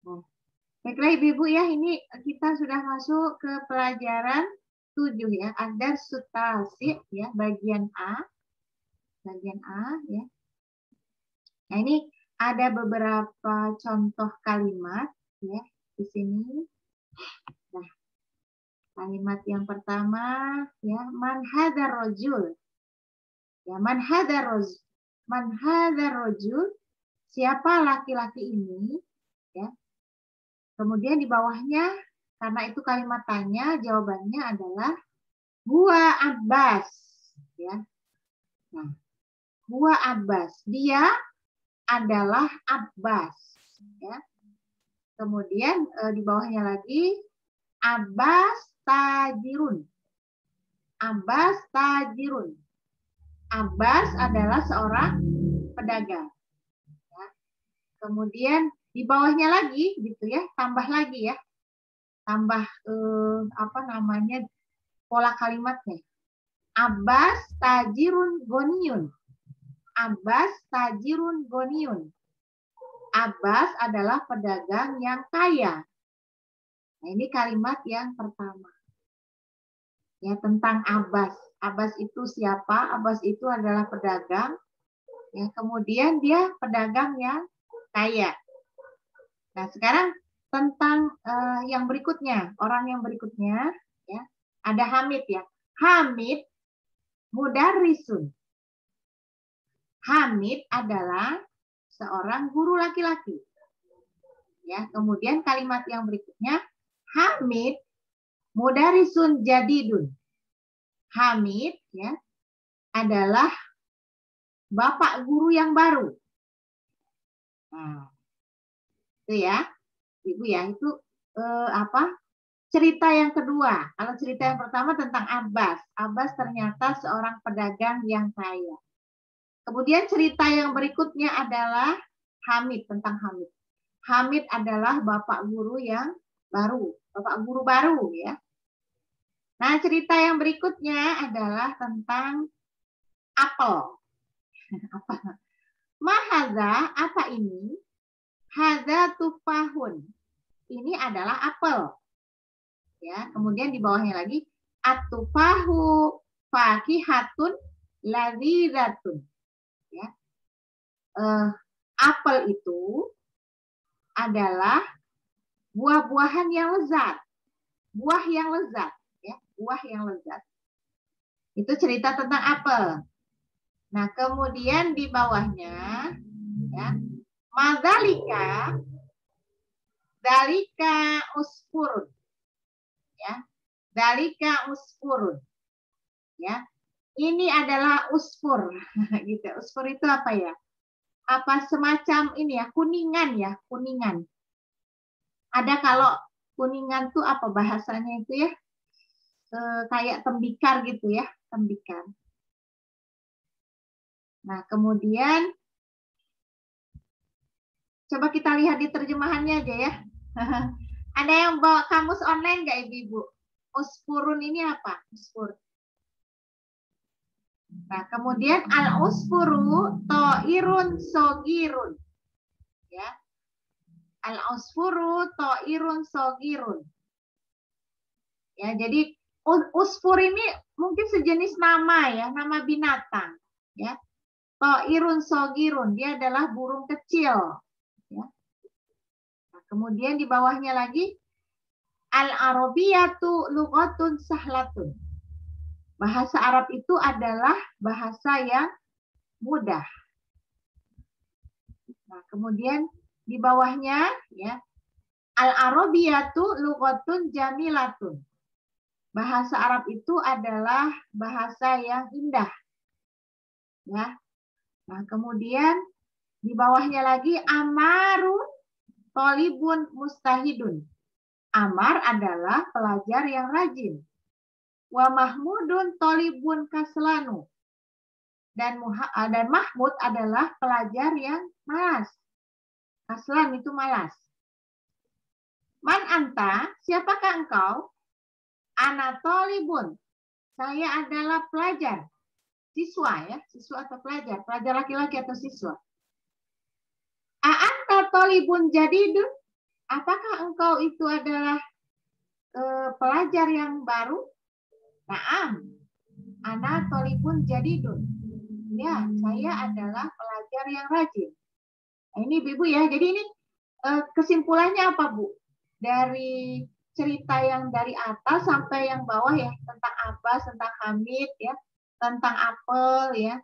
Nah, baiklah Ibu-ibu ya, ini kita sudah masuk ke pelajaran 7 ya, ada sutasi ya, bagian A. Bagian A ya. Nah, ini ada beberapa contoh kalimat ya di sini. Nah, kalimat yang pertama ya, man hadzal rajul. Ya, man hadzal rajul, siapa laki-laki ini ya. Kemudian di bawahnya, karena itu kalimat tanya, jawabannya adalah huwa Abbas ya. Nah, huwa Abbas, dia adalah Abbas ya. Kemudian di bawahnya lagi Abbas tajirun. Abbas tajirun. Abbas adalah seorang pedagang. Ya. Kemudian di bawahnya lagi gitu ya, tambah lagi ya. Tambah apa namanya? Pola kalimatnya. Abbas tajirun goniun. Abbas tajirun goniun. Abbas adalah pedagang yang kaya. Nah, ini kalimat yang pertama. Ya, tentang Abbas. Abbas itu siapa? Abbas itu adalah pedagang. Ya, kemudian dia pedagang yang kaya. Nah, sekarang tentang yang berikutnya, orang yang berikutnya ya. Ada Hamid ya. Hamid mudarrisun. Hamid adalah seorang guru laki-laki. Ya, kemudian kalimat yang berikutnya, Hamid mudarrisun jadidun. Hamid ya adalah bapak guru yang baru. Nah, itu ya, Ibu ya, itu apa? Cerita yang kedua. Kalau cerita yang pertama tentang Abbas. Abbas ternyata seorang pedagang yang kaya. Kemudian cerita yang berikutnya adalah Hamid, tentang Hamid. Hamid adalah bapak guru yang baru, bapak guru baru ya. Nah, cerita yang berikutnya adalah tentang apel. Apa? Mahaza, apa ini? Haza tufahun. Ini adalah apel. Ya, kemudian di bawahnya lagi at-tufahu fakihatun ladzidzatun. Ya. Apel itu adalah buah-buahan yang lezat. Buah yang lezat, ya, buah yang lezat. Itu cerita tentang apel. Nah, kemudian di bawahnya ya, madzalika dalika usfurun. Ya. Dalika usfurun. Ya. Ini adalah usfur gitu. Usfur itu apa ya? Apa semacam ini ya, kuningan ya, kuningan. Ada kalau kuningan tuh apa bahasanya itu ya? Kayak tembikar gitu ya, tembikar. Nah, kemudian coba kita lihat di terjemahannya aja ya. Ada yang bawa kamus online nggak Ibu-ibu? Usfurun ini apa? Usfur. Nah, kemudian al-usfuru ta'irun sogirun. Ya. Al-usfuru ta'irun sogirun. Ya, jadi usfur ini mungkin sejenis nama ya, nama binatang. Ya. Ta'irun sogirun, dia adalah burung kecil. Ya. Nah, kemudian di bawahnya lagi al-arabiyatu lughatun sahlatun. Bahasa Arab itu adalah bahasa yang mudah. Nah, kemudian di bawahnya ya, al-arabiyatu lughatun jamilatun. Bahasa Arab itu adalah bahasa yang indah. Ya. Nah, kemudian di bawahnya lagi amarun tolibun mustahidun. Amar adalah pelajar yang rajin. Wa mahmudun tolibun kaslanu. Dan Mahmud adalah pelajar yang malas. Kaslan itu malas. Man anta, siapakah engkau? Ana tolibun. Saya adalah pelajar. Siswa ya, siswa atau pelajar. Pelajar laki-laki atau siswa. A anta tolibun jadidun. Apakah engkau itu adalah pelajar yang baru? Naam, ana tolibun jadidun. Ya, saya adalah pelajar yang rajin. Nah, ini Ibu ya. Jadi ini kesimpulannya apa, Bu? Dari cerita yang dari atas sampai yang bawah ya, tentang Abbas, tentang Hamid ya, tentang apel ya.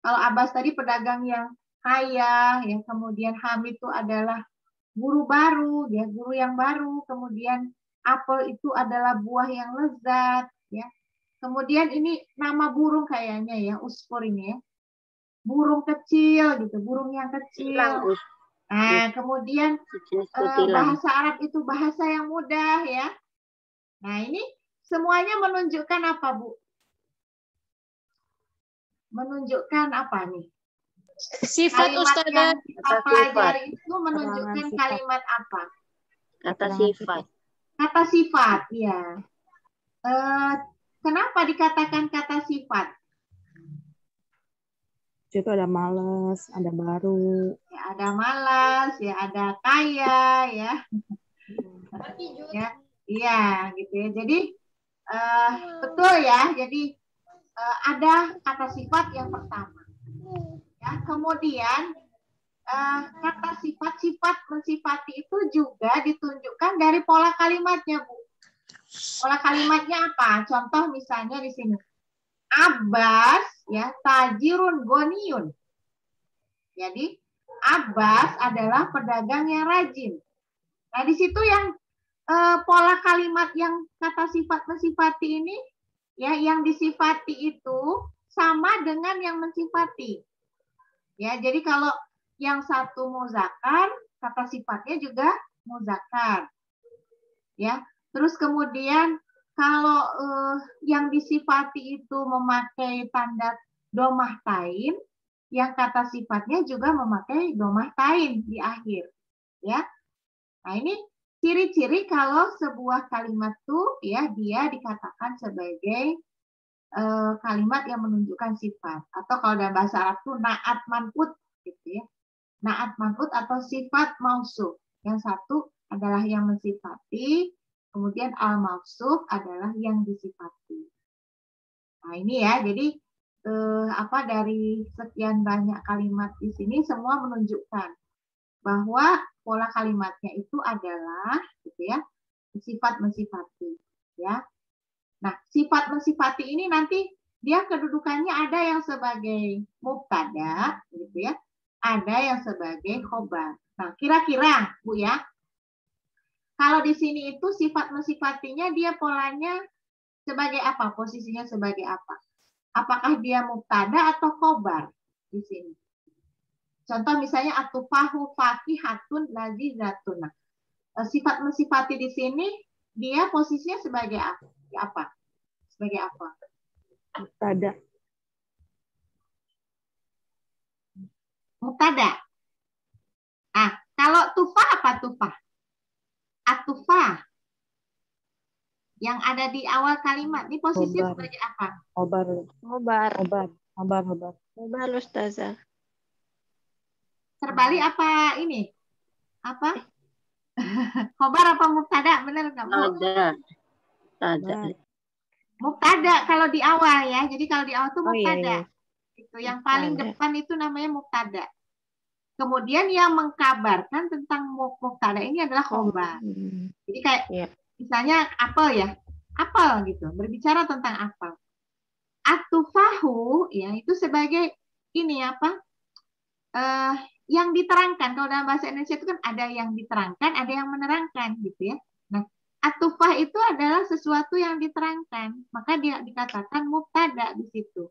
Kalau Abbas tadi pedagang yang kaya ya, kemudian Hamid itu adalah guru baru ya, guru yang baru, kemudian apel itu adalah buah yang lezat ya. Kemudian ini nama burung kayaknya ya, usfur ini ya. Burung kecil gitu, burung yang kecil. Nah, kemudian bahasa Arab itu bahasa yang mudah ya. Nah, ini semuanya menunjukkan apa, Bu? Menunjukkan apa nih? Sifat Kalimat Ustazah. yang kita pelajari itu menunjukkan kalimat apa? Kata sifat. Kata sifat, ya. Kenapa dikatakan kata sifat? Itu ada malas, ada baru. Ya, ada malas, ya ada kaya, ya. Ya, iya, gitu ya. Jadi betul ya. Jadi ada kata sifat yang pertama. Ya, kemudian kata sifat mensifati itu juga ditunjukkan dari pola kalimatnya, Bu. Pola kalimatnya apa? Contoh misalnya di sini. Abbas ya tajirun goniun. Jadi Abbas adalah pedagang yang rajin. Nah, di situ yang pola kalimat yang kata sifat mensifati ini ya, yang disifati itu sama dengan yang mensifati. Ya, jadi kalau yang satu muzakkar, kata sifatnya juga muzakkar. Ya, terus kemudian kalau yang disifati itu memakai tanda domah tain, yang kata sifatnya juga memakai domah tain di akhir. Ya, nah ini ciri-ciri kalau sebuah kalimat tuh ya dia dikatakan sebagai kalimat yang menunjukkan sifat, atau kalau dalam bahasa Arab tuh naat manput gitu ya. Naat manput atau sifat mausuf. Yang satu adalah yang mensifati, kemudian al-mausuf adalah yang disifati. Nah, ini ya, jadi dari sekian banyak kalimat di sini semua menunjukkan bahwa pola kalimatnya itu adalah gitu ya, sifat mensifati ya. Nah, sifat mensifati ini nanti dia kedudukannya ada yang sebagai mubtada gitu ya, ada yang sebagai khobar. Nah, kira-kira Bu ya, kalau di sini itu sifat mensifatinya dia polanya sebagai apa? Posisinya sebagai apa? Apakah dia mubtada atau khobar di sini? Contoh misalnya atufahu fakihatun lazizatun. Nah, sifat mensifati di sini dia posisinya sebagai apa? Sebagai apa? Mubtada. Mubtada. Ah, kalau tufah apa tufah? Atufah yang ada di awal kalimat ini posisinya sebagai apa? Khobar. Khobar Ustazah. Terbalik apa ini? Apa? Khobar apa mubtada? Benar nggak, Bu? Ada. Mubtada kalau di awal ya. Jadi kalau di awal itu mubtada. Iya. Itu yang paling depan itu namanya mubtada. Kemudian yang mengkabarkan tentang mubtada ini adalah khobar. Jadi kayak misalnya apel ya. Apel gitu. Berbicara tentang apel. Atufahu ya itu sebagai ini apa? Yang diterangkan. Kalau dalam bahasa Indonesia itu kan ada yang diterangkan, ada yang menerangkan gitu ya. Nah, atufah itu adalah sesuatu yang diterangkan, maka dia dikatakan mubtada di situ.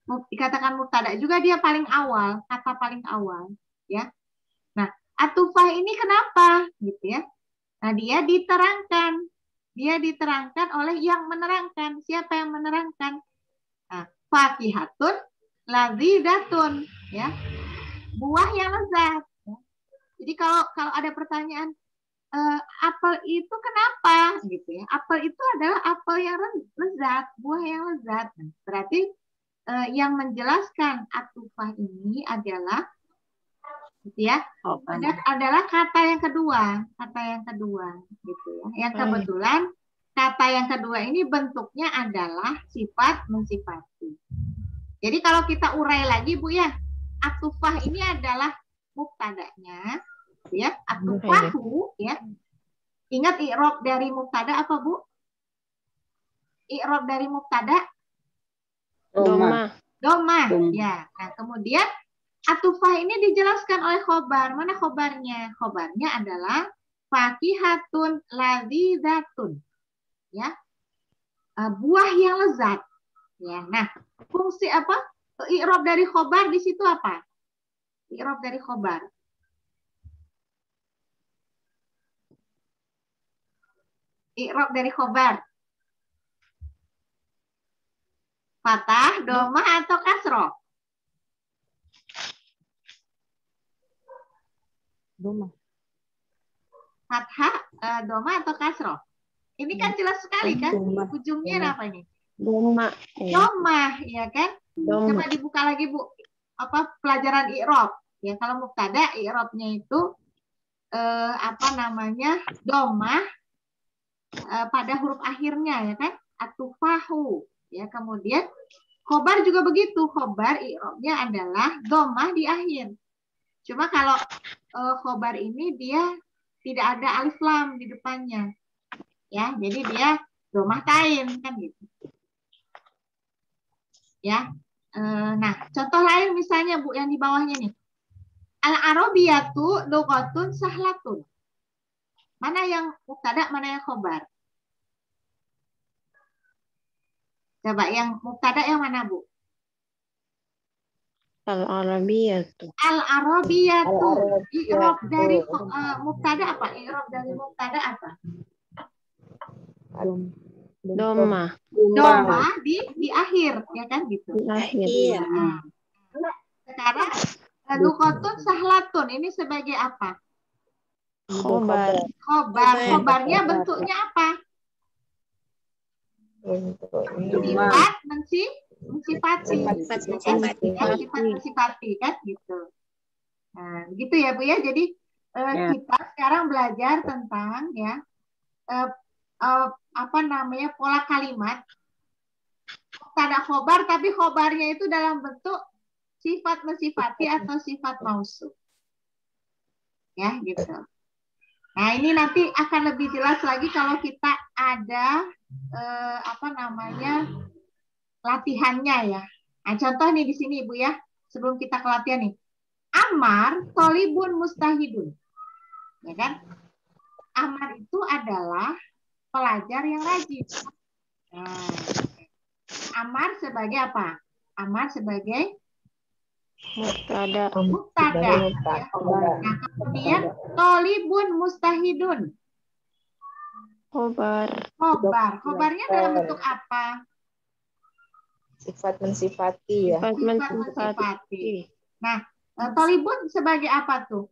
Dikatakan mubtada juga dia paling awal, kata paling awal, ya. Nah, atufah ini kenapa gitu ya? Nah, dia diterangkan oleh yang menerangkan. Siapa yang menerangkan? Nah, fakihatun lazidatun, ya. Buah yang lezat. Jadi kalau ada pertanyaan apel itu kenapa gitu ya? Apel itu adalah apel yang lezat, buah yang lezat. Berarti yang menjelaskan atufah ini adalah gitu ya. Khobar. Adalah kata yang kedua, gitu ya. Yang kebetulan kata yang kedua ini bentuknya adalah sifat mensifati. Jadi kalau kita urai lagi Bu ya, atufah ini adalah mubtada'nya, ya. Atufahu ya. Ingat i'rab dari mubtada apa Bu? I'rab dari mubtada Doma. Doma. Ya. Nah, kemudian atufah ini dijelaskan oleh khobar. Mana khobarnya? Khobarnya adalah fakihatun ladzidatun. Ya. Buah yang lezat. Ya. Nah, fungsi apa? I'rab dari khobar di situ apa? I'rab dari khobar. I'rab dari khobar. Fathah, domah atau kasroh? Doma. Fathah, domah atau kasroh? Ini kan jelas sekali kan? Doma. Ujungnya apa ini? Doma. Domah, ya kan? Doma. Coba dibuka lagi Bu. Apa pelajaran i'rab? Ya kalau mubtada i'rabnya itu domah pada huruf akhirnya ya kan? Atufahu. Ya, kemudian khobar juga begitu. Khobar i'rabnya adalah domah di akhir. Cuma kalau khobar ini dia tidak ada alif lam di depannya. Ya, jadi dia domah tain kan gitu. Ya. Nah, contoh lain misalnya Bu yang di bawahnya nih. Al-arabiyatu lughatun sahlatun. Mana yang mubtada, mana yang khobar? Coba yang mubtada yang mana, Bu? Al-Arabiyatu. Al-arabiyatu. I'rab dari mubtada apa? I'rab dari mubtada apa? Doma. Doma di akhir, ya kan gitu. Lahir. Iya. Nah, sekarang lughatun sahlatun ini sebagai apa? Khobar. Khobar. Khobarnya bentuknya apa? Sifat mensifati. Sifat mensifati kan gitu. Nah, gitu ya Bu ya. Jadi kita sekarang belajar tentang ya pola kalimat tanda khobar, tapi khobarnya itu dalam bentuk sifat mensifati atau sifat mausuf. Ya, gitu. Nah, ini nanti akan lebih jelas lagi kalau kita ada latihannya ya. Nah, contoh nih di sini Ibu ya, sebelum kita ke latihan nih. Amar tolibun mustahidun. Ya kan? Amar itu adalah pelajar yang rajin. Nah, Amar sebagai apa? Amar sebagai Mubtada. Ya. Nah, kemudian tolibun mustahidun. Khobar. Khobar. Khobarnya dalam bentuk apa? Sifat mensifati ya. Sifat Sifat mensifati. Nah, tolibun sebagai apa tuh?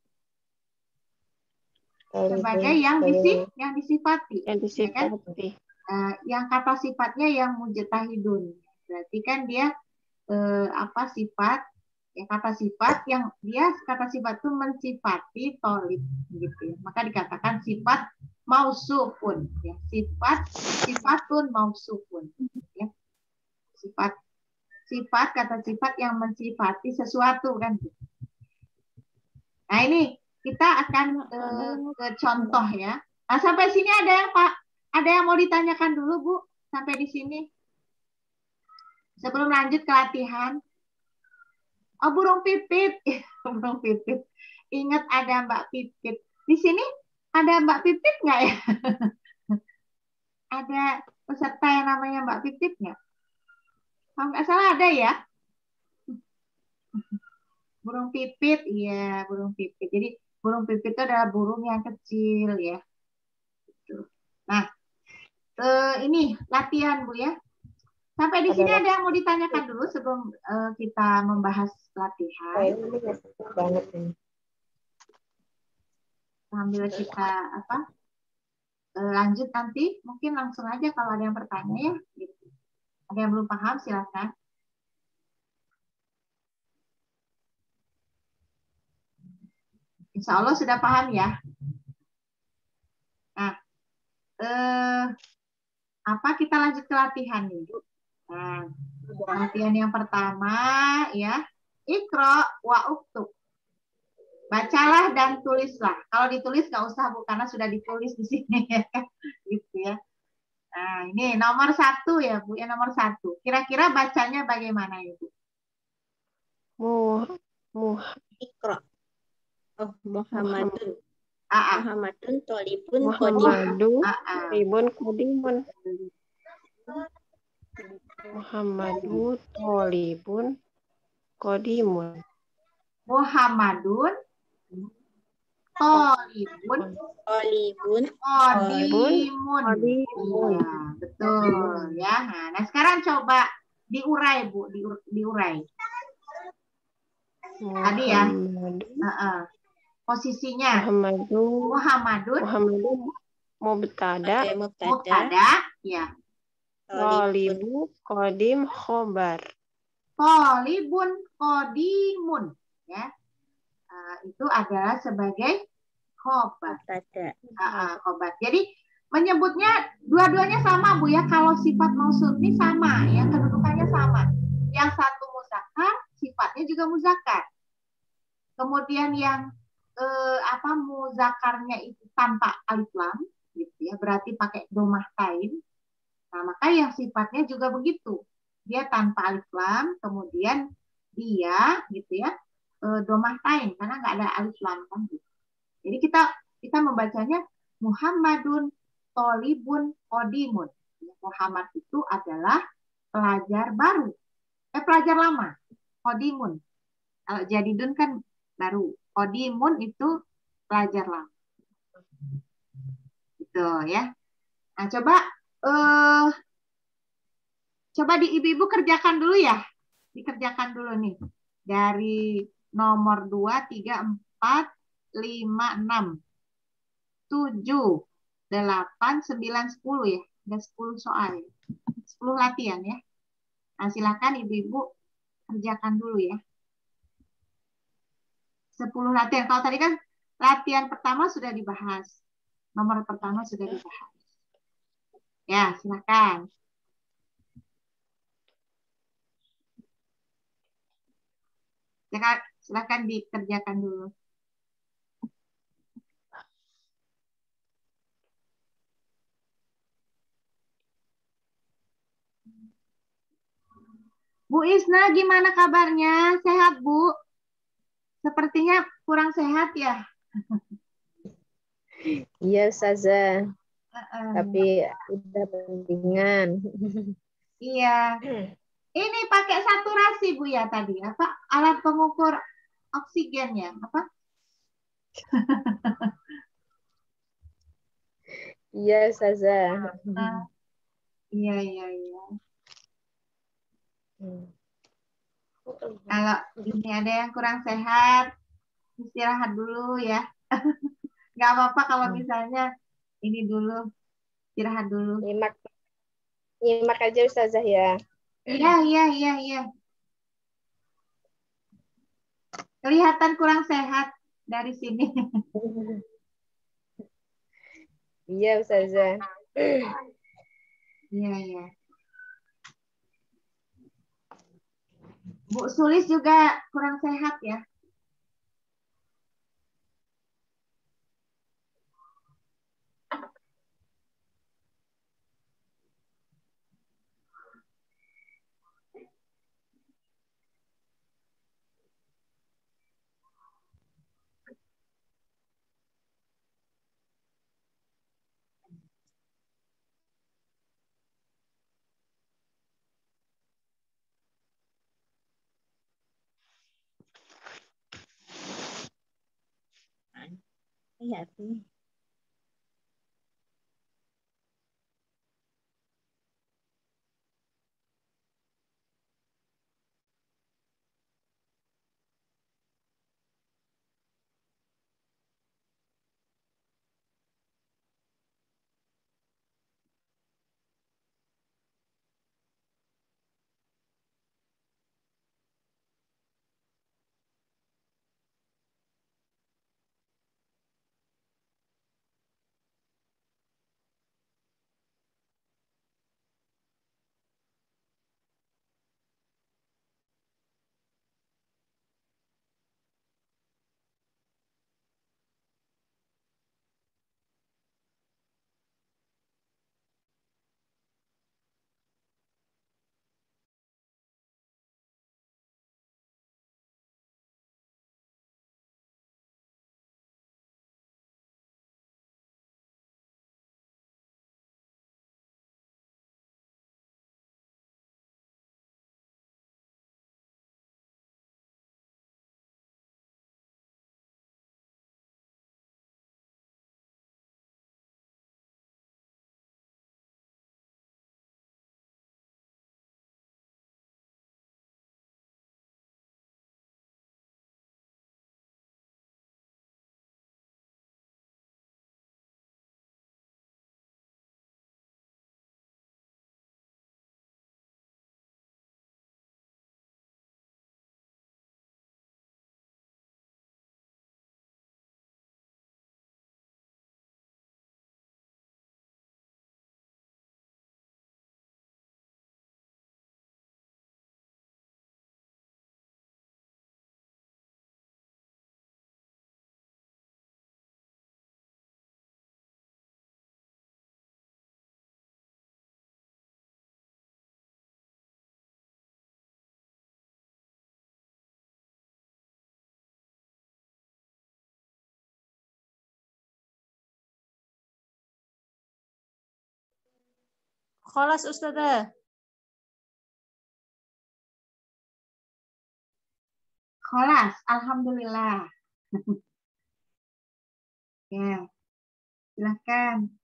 Sebagai yang disifati. Yang disifati. Yang kata sifatnya yang mujtahidun. Berarti kan dia sifat, yang kata sifat yang dia kata sifat itu mensifati tolib gitu ya. Maka dikatakan sifat mausufun ya. Sifatun mausufun ya. Sifat kata sifat yang mensifati sesuatu kan. Nah, ini kita akan ke contoh ya. Nah, sampai sini ada yang mau ditanyakan dulu Bu sampai di sini? Sebelum lanjut ke latihan. Oh, burung pipit. Burung pipit. Ingat ada Mbak Pipit. Di sini ada Mbak Pipit nggak ya? Ada peserta yang namanya Mbak Pipit nggak? Kalau nggak salah ada ya. Burung pipit, iya burung pipit. Jadi burung pipit itu adalah burung yang kecil ya. Nah, ini latihan Bu ya. Sampai di sini ada yang mau ditanyakan dulu sebelum kita membahas latihan. Banget ini. Sambil kita lanjut nanti, mungkin langsung aja kalau ada yang bertanya ya. Gitu. Ada yang belum paham silakan. Insya Allah sudah paham ya. Nah, apa kita lanjut ke latihan nih, Bu? Nah, latihan yang pertama ya, Iqra wa uktub. Bacalah dan tulislah. Kalau ditulis nggak usah, Bu, karena sudah ditulis di sini ya. Gitu ya. Nah, ini nomor 1 ya, Bu, ya, nomor 1. Kira-kira bacanya bagaimana ya, Bu? Muh Iqra. Oh, Muhammadun. Aa, Muhammadun tolibun Muhammadu aa. Ribun Kodimun. Muhammadu Tolibun Kodimun. Muhammadun Tolibun Tolibun. Kodimun. Kodimun. Iya, betul ya. Nah, sekarang coba diurai, Bu, diurai. Tadi ya. Muhammadu Posisinya Muhammadu Muhammadun Mubtada mubtada, ya. Tolibu Kodim Khobar. Tolibun kodimun, ya. Itu adalah sebagai khobar. Khobar. Jadi menyebutnya dua-duanya sama, Bu, ya. Kalau sifat mausuf ini sama, ya, kedudukannya sama. Yang satu muzakkar, sifatnya juga muzakkar. Kemudian yang muzakkarnya itu tanpa alif lam, gitu ya, berarti pakai domah tain. Nah, maka yang sifatnya juga begitu. Dia tanpa alif lam, kemudian dia gitu ya, domah tain karena nggak ada alif lam kan gitu. Jadi kita membacanya Muhammadun Tolibun Kodimun. Muhammad itu adalah pelajar baru. Pelajar lama. Kodimun. Kalau jadidun kan baru. Kodimun itu pelajar lama. Gitu ya. Nah, coba di ibu-ibu kerjakan dulu ya. Dikerjakan dulu nih. Dari nomor 2, 3, 4, 5, 6, 7, 8, 9, 10 ya. Ada 10 soal. 10 latihan ya. Nah, silakan ibu-ibu kerjakan dulu ya. 10 latihan. Kalau tadi kan latihan pertama sudah dibahas. Nomor pertama sudah dibahas. Ya, silakan. Silakan dikerjakan dulu. Bu Isna, gimana kabarnya? Sehat, Bu? Sepertinya kurang sehat ya? Iya, Ustazah. Tapi udah pentingan. Iya. Ini pakai saturasi, Bu, ya tadi. Apa? Alat pengukur oksigennya. Apa? Iya, Ustazah. Iya. Kalau ini ada yang kurang sehat, istirahat dulu ya. Nggak apa-apa kalau misalnya ini dulu, istirahat dulu. Nyimak aja Ustazah ya. Iya. Kelihatan kurang sehat dari sini. Iya, Ustazah. Iya. Bu Sulis juga kurang sehat ya. Iya, sih. Kholas Ustazah. Kholas, alhamdulillah. Ya, silakan.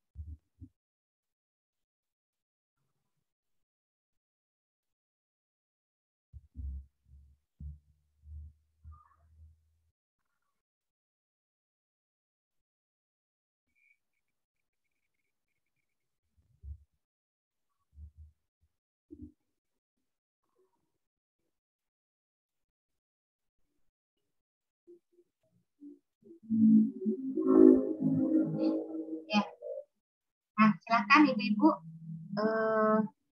Ya. Nah, silakan ibu-ibu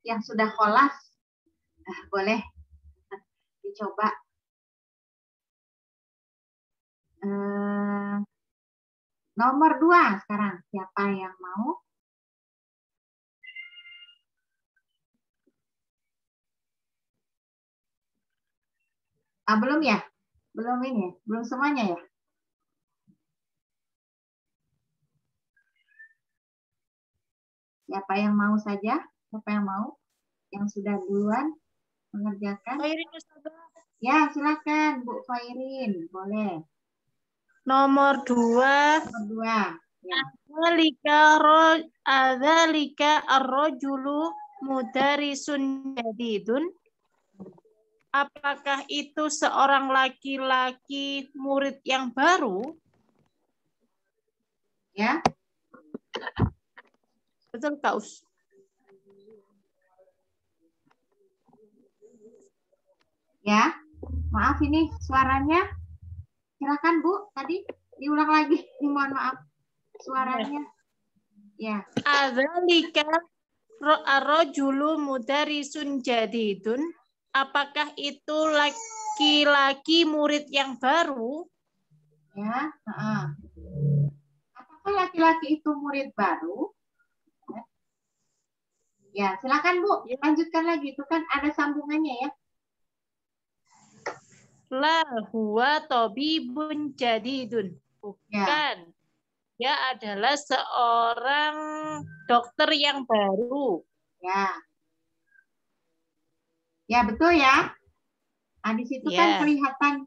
yang sudah kholas, boleh dicoba. Nomor 2 sekarang, siapa yang mau? Belum ya? Belum ini, belum semuanya ya? Siapa yang mau saja? Siapa yang mau? Yang sudah duluan mengerjakan? Khairin Ustazah. Ya, silakan Bu Khairin, boleh. Nomor 2. Nomor 2. Ya. Adzalika ar-rajulu mudarisun jadidun. Apakah itu seorang laki-laki murid yang baru? Ya. Betul, Kak Us. Ya. Maaf ini suaranya. Silakan Bu, tadi diulang lagi. Mohon maaf. Suaranya. Ya. Adzalika ar-rajulu mudarisun jadidun. Apakah itu laki-laki murid yang baru? Ya. Apakah laki-laki itu murid baru? Ya, silakan Bu, lanjutkan lagi. Itu kan ada sambungannya ya. La huwa tabibun jadidun. Bukan. Dia adalah seorang dokter yang baru. Ya. Ya, betul ya. Nah, di situ kan kelihatan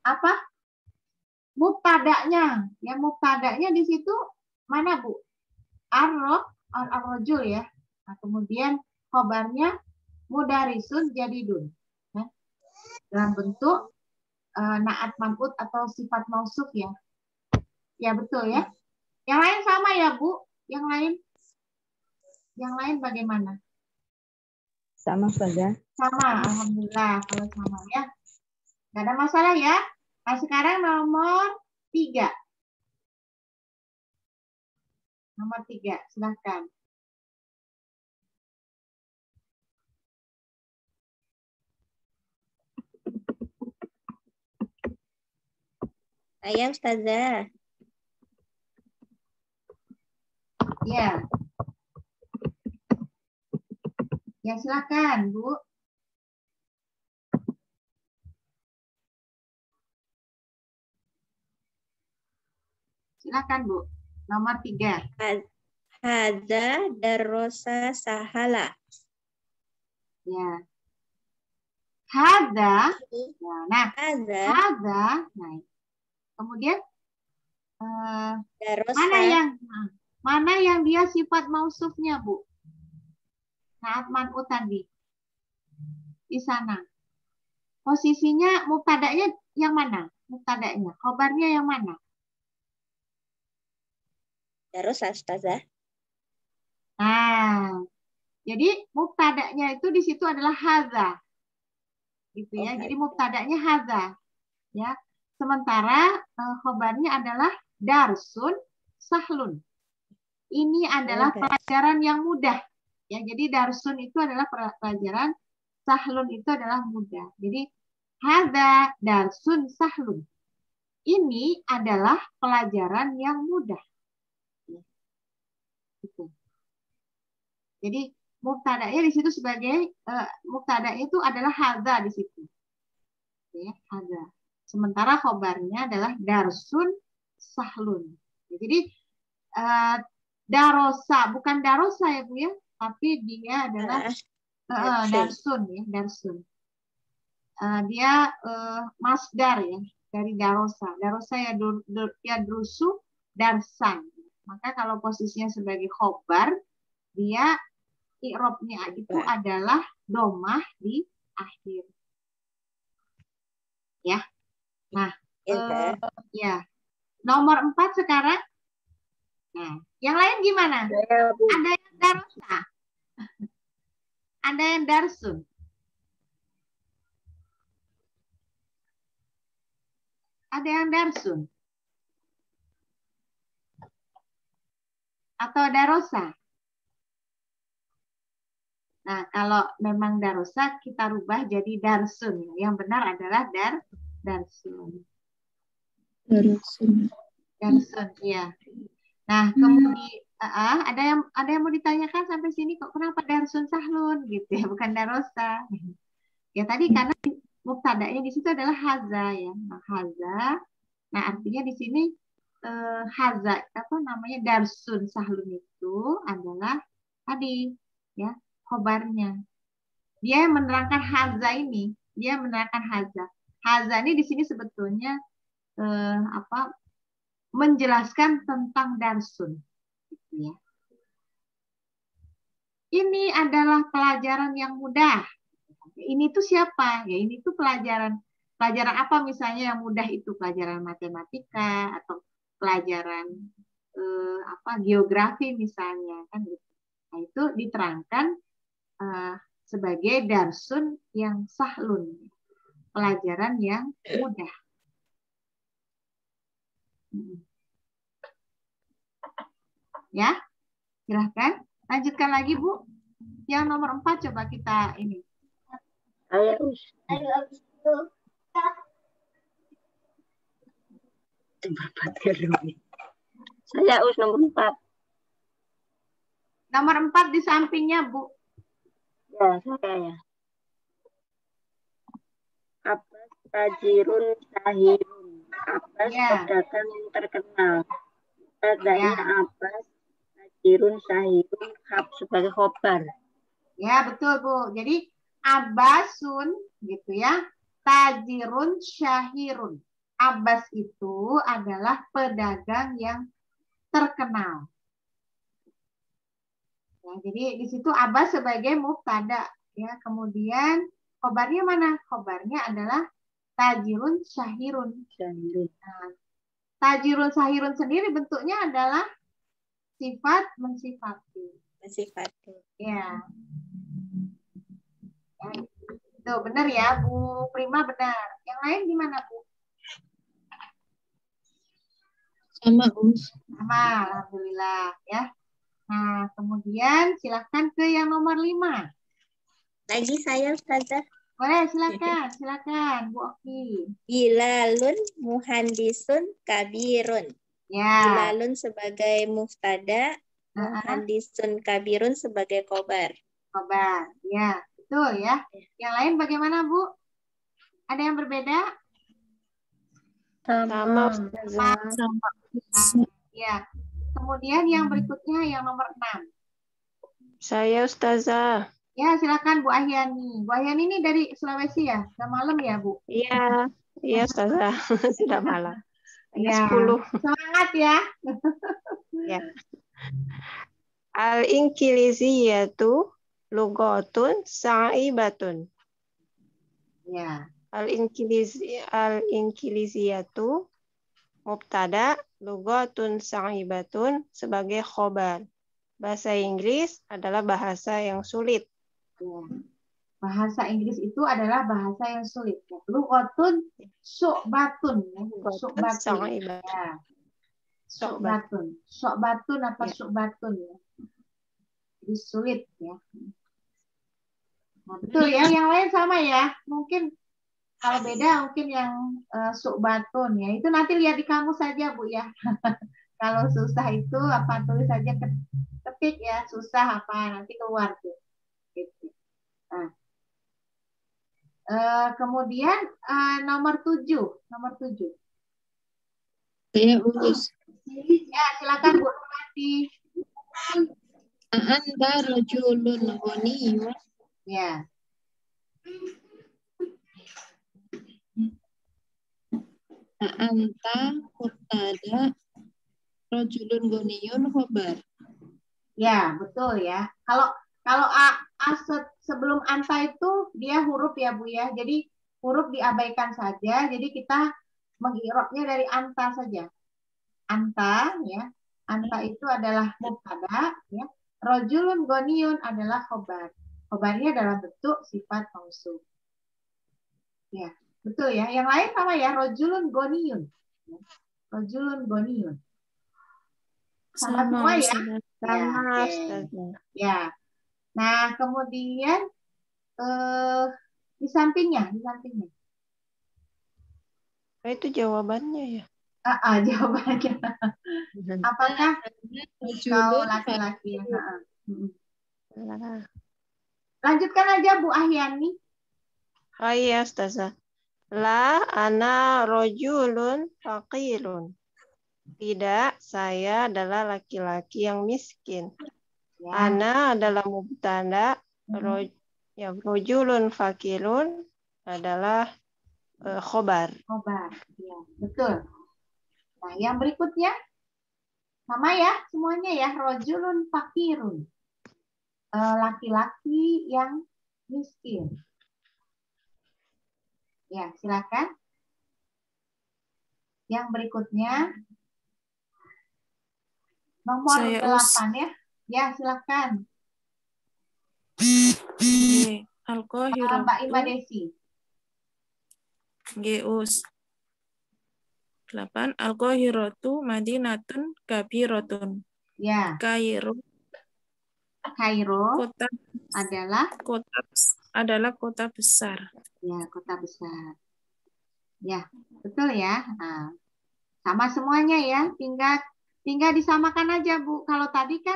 apa? Mubtada'nya. Ya, mubtada'nya di situ mana, Bu? Ar-rajul ya. Nah, kemudian khobarnya mudarisun jadidun. Ya. Dalam bentuk naat man'ut atau sifat mausuf ya. Ya, betul ya. Yang lain sama ya, Bu? Yang lain bagaimana? Sama saja. Sama, alhamdulillah kalau sama ya. Nggak ada masalah ya. Nah, sekarang nomor 3. Nomor 3, silakan. Saya Ustazah. Ya. Ya, silakan, Bu. Silakan, Bu. Nomor 3. Hadza darrosa sahala. Ya. Hadza. Ya, nah, hadza. Nah, kemudian mana yang dia sifat mausufnya, Bu? Naat man'ut tadi. Di sana. Posisinya mubtada'nya yang mana? Mubtada'nya. Khobarnya yang mana? Darrosa Ustazah. Nah, jadi mubtada'nya itu di situ adalah hadza. Gitu ya. Jadi mubtada'nya hadza. Ya. Sementara khobarnya adalah darsun sahlun. Ini adalah pelajaran yang mudah. Ya, jadi darsun itu adalah pelajaran, sahlun itu adalah mudah. Jadi hadza darsun sahlun. Ini adalah pelajaran yang mudah. Gitu. Jadi mubtada'nya di situ sebagai mubtada itu adalah hadza di situ. Ya, hadza. Sementara khobarnya adalah darsun sahlun. Jadi Darosa, bukan darosa ya Bu ya, tapi dia adalah darsun ya, darsun. Dia masdar ya dari darosa. Darosa ya drusu darsan. Maka kalau posisinya sebagai khobar, dia i'rabnya itu adalah domah di akhir. Ya. Nah, ya. Nomor 4 sekarang. Nah, yang lain gimana? Ada yang darosa. Ada yang darsun. Ada yang darsun. Atau darosa. Nah, kalau memang darosa, kita rubah jadi darsun. Yang benar adalah darsun. Darsun, iya. Nah, kemudian ada yang mau ditanyakan sampai sini kok kenapa darsun sahlun gitu ya, bukan darosa. Ya tadi karena mubtada'nya di situ adalah haza ya. Nah, haza. Nah, artinya di sini haza darsun sahlun itu adalah tadi ya khobarnya. Dia menerangkan haza ini, dia menerangkan haza. Haza ini di sini sebetulnya menjelaskan tentang darsun. Gitu ya. Ini adalah pelajaran yang mudah. Ini tuh siapa? Ya ini tuh pelajaran apa misalnya yang mudah itu pelajaran matematika atau pelajaran geografi misalnya kan gitu. Nah, itu diterangkan sebagai darsun yang sahlun, pelajaran yang mudah. Ya, silahkan lanjutkan lagi Bu. Yang nomor 4 coba kita ini. Saya nomor 4. Nomor 4 di sampingnya Bu. Ya, saya ya. Abbas tajirun sahirun. Abbas pedagang yang terkenal. Tadanya Abbas tajirun sahirun sebagai khobar. Ya, betul Bu. Jadi Abbasun gitu ya. Tajirun syahirun. Abbas itu adalah pedagang yang terkenal. Ya, jadi di situ Abbas sebagai mubtada ya. Kemudian khobarnya mana? Khobarnya adalah tajirun syahirun. Nah, tajirun syahirun sendiri bentuknya adalah sifat mensifati. Mensifati. Ya. Tuh benar ya Bu Prima, benar. Yang lain gimana Bu? Sama Sama, alhamdulillah ya. Nah, kemudian silahkan ke yang nomor 5. Lagi saya Ustazah. Boleh, silakan Bu Oki. Bilalun muhandisun kabirun. Ya. Bilalun sebagai mubtada, muhandisun kabirun sebagai khobar. Khobar, ya, betul ya. Yang lain bagaimana Bu? Ada yang berbeda? Sama. Ya. Kemudian yang berikutnya yang nomor 6. Saya Ustazah. Ya, silakan Bu Ahyani. Bu Ahyani ini dari Sulawesi ya? Sudah malam ya, Bu? Iya, Ustazah. Sudah malam. Ya. 10. Semangat ya. Ya. Al-Inqiliziyatu lughatun sa'ibatun. Ya. Al-Inqiliziyatu mubtada, lughatun sa'ibatun sebagai khobar. Bahasa Inggris adalah bahasa yang sulit. Ya. Bahasa Inggris itu adalah bahasa yang sulit. Ya. Lughatun syu'batun. Ya. Syu'batun. Ya. Syu'batun. Syu'batun apa syu'batun ya. Jadi sulit ya. Nah, betul ya. Yang lain sama ya. Mungkin kalau beda mungkin yang syu'batun ya. Itu nanti lihat di kamus saja Bu ya. Kalau susah itu apa tulis saja ketik ya, susah apa nanti keluar tuh. Gitu. Nah. Kemudian nomor 7. Saya urus. Ya, silakan Bu Rumati. Anta rajulun ghaniyun. Ya. Anta mubtada rajulun ghaniyun khabar. Ya, betul ya. Kalau sebelum anta itu dia huruf ya Bu ya. Jadi huruf diabaikan saja. Jadi kita mengirobnya dari anta saja. Anta ya. Anta itu adalah mubtada ya. Rajulun ghaniyun adalah khobar. Khobarnya dalam bentuk sifat mausuf. Ya, betul ya. Yang lain sama ya, rajulun ghaniyun. Rajulun ghaniyun. Sama semua ya? Sama, Ya, ya. Nah, kemudian di sampingnya. Itu jawabannya ya. Jawabannya. Apakah kau laki-laki? Lanjutkan aja Bu Ahyani. Oh iya, Ustazah. La ana rojulun faqirun. Tidak, saya adalah laki-laki yang miskin. Ya. Ana adalah mubtada, rojulun faqirun adalah khobar. Khobar, ya, betul. Nah, yang berikutnya sama ya, semuanya ya, rojulun faqirun. Laki-laki yang miskin. Ya, silakan. Yang berikutnya nomor 8 ya. Ya, silakan. Mbak Ima Desi. Geus 8 Al-Qahiratu madinatun kabirotun. Ya. Kairo kota adalah kota besar. Ya, kota besar. Ya, betul ya. Nah, sama semuanya ya. Tinggal disamakan aja Bu. Kalau tadi kan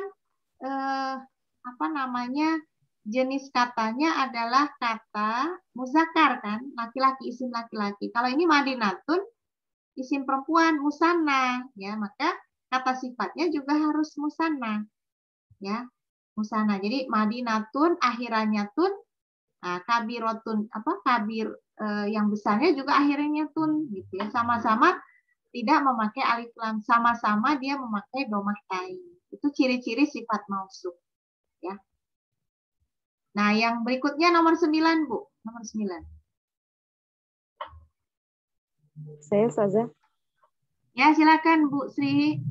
jenis katanya adalah kata muzakkar kan, laki-laki, isim laki-laki. Kalau ini madinatun, isim perempuan, musanna, ya, maka kata sifatnya juga harus musanna, ya, musanna. Jadi madinatun, akhirannya tun, nah, kabirotun, kabir yang besarnya juga akhirnya tun, gitu ya. Sama-sama tidak memakai alif lam, sama-sama dia memakai domah tain. Itu ciri-ciri sifat mausuf, ya. Nah, yang berikutnya nomor 9, Bu. Nomor 9. Saya saja. Ya, silakan Bu Sri.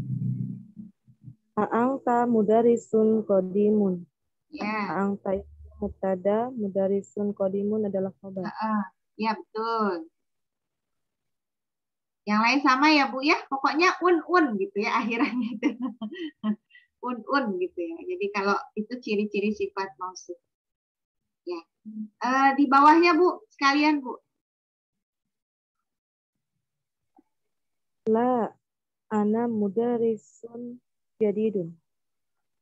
A'angta mudarisun qadimun. Ya. A'angta mubtada, mudarisun qadimun adalah khabar. Ya, betul. Yang lain sama ya, Bu ya. Pokoknya un gitu ya akhirannya itu. un gitu ya. Jadi kalau itu ciri-ciri sifat mausuf. Ya. Di bawahnya Bu, sekalian Bu. La ana mudarisun jadidun.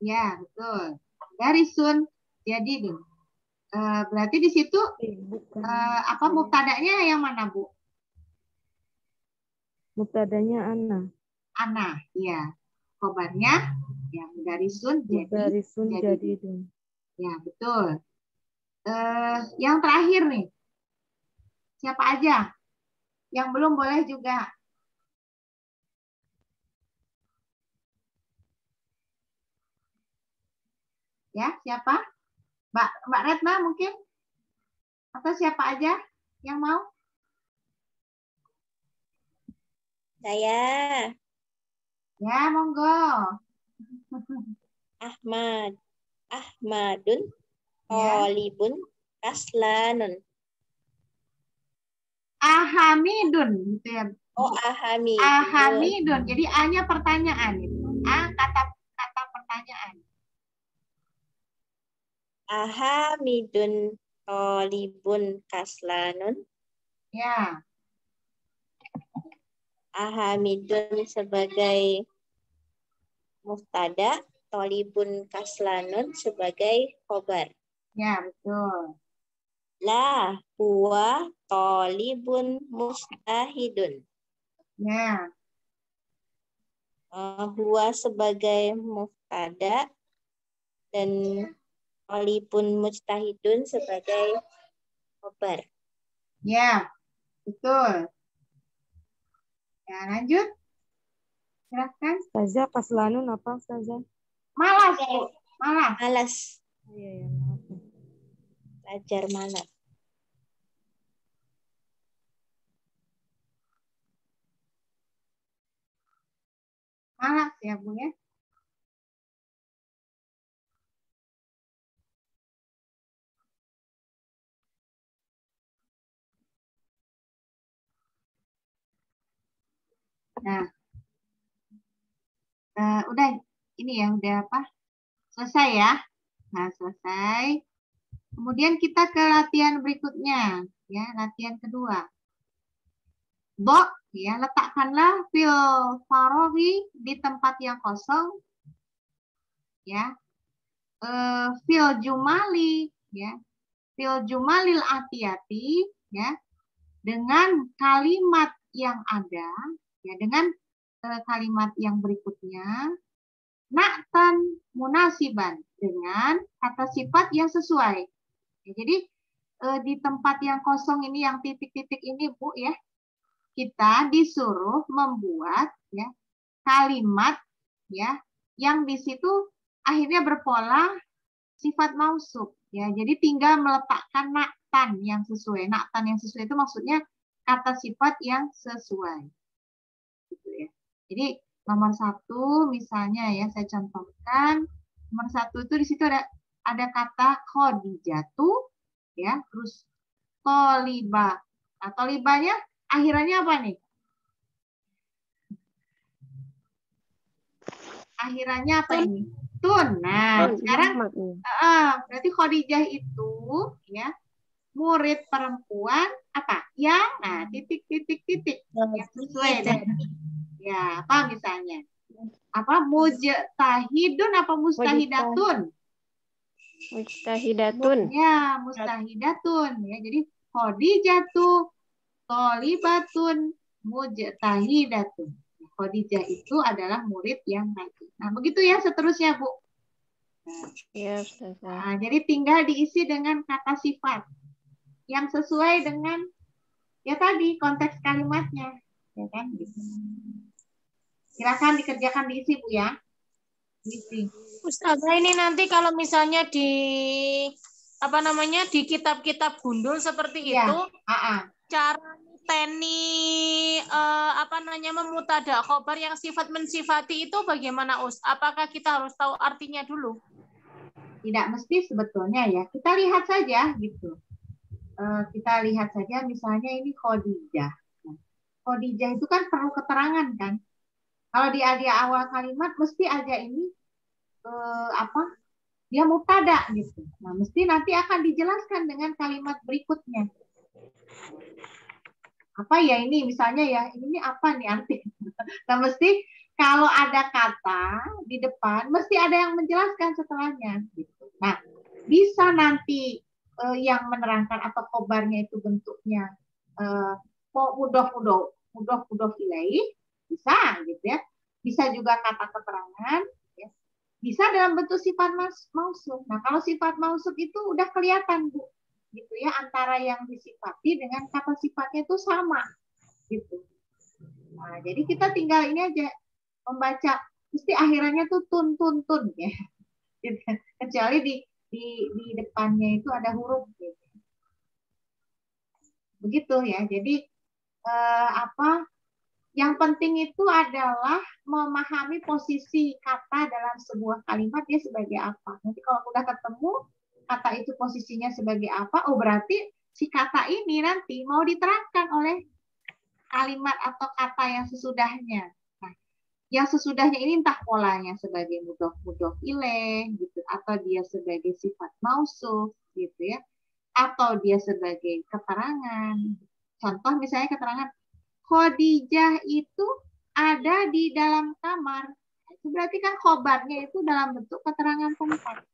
Ya, betul. Darisun jadidun. Berarti di situ mubtadanya yang mana, Bu? Mubtadanya ana. Ana, ya. Khobarnya ya mudarisun jadidun. Ya, betul. Yang terakhir nih. Siapa aja? Yang belum boleh juga. Ya, siapa? Mbak Retna mungkin? Atau siapa aja yang mau? Saya. Ya, monggo. Ahmadun. Tolibun. Kaslanun. Ahamidun gitu ya. Oh, ahamidun. Ahamidun. Jadi A-nya pertanyaan itu. A kata pertanyaan. Ahamidun tolibun kaslanun. Ya. Ahamidun sebagai mubtada, tolibun kaslanun sebagai khobar. Ya, betul. La huwa tolibun mustahidun. Ya. Huwa sebagai mubtada, dan tolibun mujtahidun sebagai khobar. Ya, betul. Ya, lanjut. Silahkan. Ustazah, kaslanun apa Ustazah? Malas, Bu. Malas. Malas. Iya, maaf. Belajar malas. Malas ya, Bu ya. Nah, udah ini ya, udah apa? Selesai ya. Nah, selesai. Kemudian kita ke latihan berikutnya, ya, latihan kedua. Ya, letakkanlah fil farohi di tempat yang kosong, ya. Fil jumali, ya. Fil jumalil atiyati, ya, dengan kalimat yang ada, ya, dengan kalimat yang berikutnya, na'tan munasiban, dengan kata sifat yang sesuai. Ya, jadi di tempat yang kosong ini, yang titik-titik ini, Bu, ya, kita disuruh membuat, ya, kalimat, ya, yang di situ akhirnya berpola sifat mausuf, ya. Jadi tinggal meletakkan na'tan yang sesuai. Na'tan yang sesuai itu maksudnya kata sifat yang sesuai. Gitu ya. Jadi nomor 1 misalnya, ya, saya contohkan. Nomor 1 itu di situ ada kata Khadijatu, ya, terus toliba. Nah, tolibanya akhirannya apa nih? Akhirannya apa ini? Tun. Nah, sekarang berarti Khadijah itu, ya, murid perempuan apa? Yang titik-titik-titik yang sesuai dengan, ya, apa misalnya? Apa mujtahidun apa mustahidatun? Mujtahidatun. Ya, mustahidatun, ya. Jadi Khadijatu tolibatun mujtahidatun. Khadijah itu adalah murid yang rajin. Nah, begitu ya seterusnya, Bu. Ya, Nah, jadi tinggal diisi dengan kata sifat yang sesuai dengan, ya, tadi konteks kalimatnya, ya kan? Gitu. Silakan dikerjakan, diisi, Bu, ya. Diisi. Ustazah, ini nanti kalau misalnya di apa namanya di kitab-kitab gundul seperti itu, cara teni apa namanya memutada khobar yang sifat mensifati itu bagaimana, Us? Apakah kita harus tahu artinya dulu? Tidak mesti sebetulnya, ya. Kita lihat saja gitu. Kita lihat saja misalnya ini Khadijah. Khadijah itu kan perlu keterangan kan. Kalau di awal kalimat mesti aja ini apa? Dia mubtada gitu. Nah, mesti nanti akan dijelaskan dengan kalimat berikutnya. Apa ya ini misalnya, ya, ini apa nih arti? Nah, mesti kalau ada kata di depan mesti ada yang menjelaskan setelahnya gitu. Nah, bisa nanti yang menerangkan atau khobarnya itu bentuknya mudof ilaih, bisa gitu ya. Bisa juga kata keterangan, ya. Bisa dalam bentuk sifat mausuf. Nah, kalau sifat mausuf itu udah kelihatan, Bu, gitu ya, antara yang disifati dengan kata sifatnya itu sama gitu. Nah, jadi kita tinggal ini aja membaca, mesti akhirannya tuh tun ya. Kecuali di depannya itu ada huruf gitu. Begitu ya. Jadi apa yang penting itu adalah memahami posisi kata dalam sebuah kalimat dia sebagai apa. Nanti kalau udah ketemu kata itu posisinya sebagai apa, oh berarti si kata ini nanti mau diterangkan oleh kalimat atau kata yang sesudahnya. Nah, yang sesudahnya ini entah polanya sebagai mudof ilaih gitu, atau dia sebagai sifat mausuf gitu ya, atau dia sebagai keterangan. Contoh misalnya keterangan Khadijah itu ada di dalam kamar. Itu berarti kan khobarnya itu dalam bentuk keterangan tempat.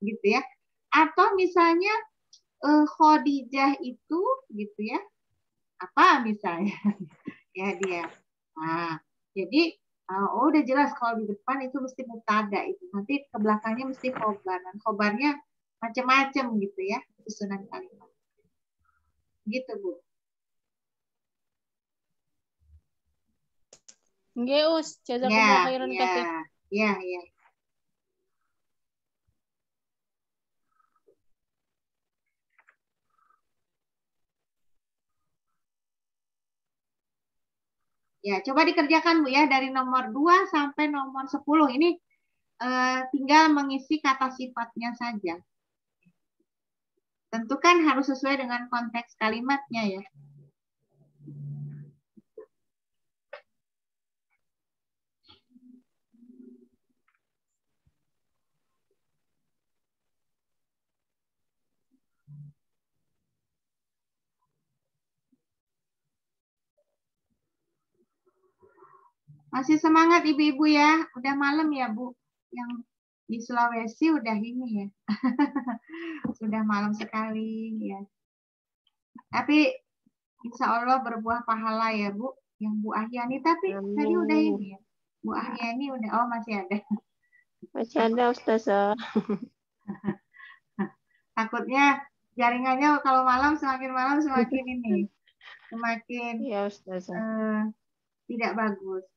Gitu ya. Atau misalnya Khadijah itu gitu ya. Apa misalnya? Ya dia. Nah, jadi Oh, udah jelas kalau di depan itu mesti mubtada itu. Nanti ke belakangnya mesti khobar. Dan khobarnya macam-macam gitu ya, susunan kalimat. Gitu, Bu. Nggih, Us. Jazakumullah khairan katsir. Ya. Ya, coba dikerjakan Bu ya dari nomor 2 sampai nomor 10. Ini tinggal mengisi kata sifatnya saja. Tentu kan harus sesuai dengan konteks kalimatnya ya. Masih semangat ibu-ibu ya. Udah malam ya Bu. Yang di Sulawesi udah ini ya. Sudah malam sekali ya. Tapi insya Allah berbuah pahala ya Bu. Yang Bu Ahyani tapi tadi udah ini ya. Bu Ahyani udah, oh masih ada. Masih ada Ustazah. Takutnya jaringannya kalau malam semakin ini. Semakin ya, Ustazah. Tidak bagus.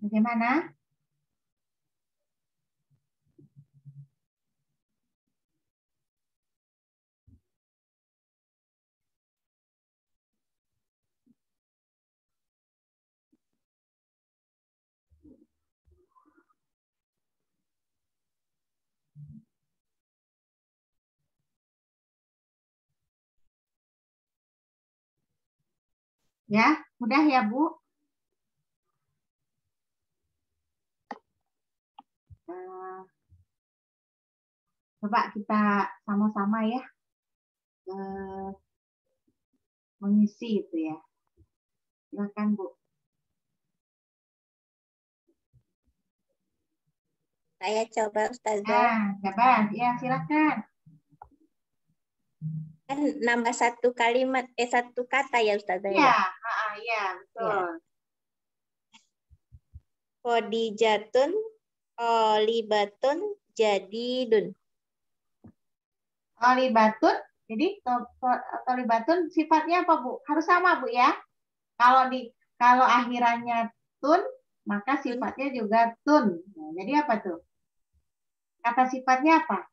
Bagaimana? Ya, mudah ya, Bu. Coba kita sama-sama ya mengisi itu ya. Silakan, Bu. Saya coba Ustazah. Coba. Ya, silakan. Kan nambah satu kalimat, satu kata ya Ustazah Iya, ya? iya, betul. Khadijatun, olibatun, jadidun. Olibatun, jadi olibatun sifatnya apa, Bu? Harus sama, Bu ya. Kalau akhirannya tun, maka sifatnya juga tun. Nah, jadi apa tuh? Kata sifatnya apa?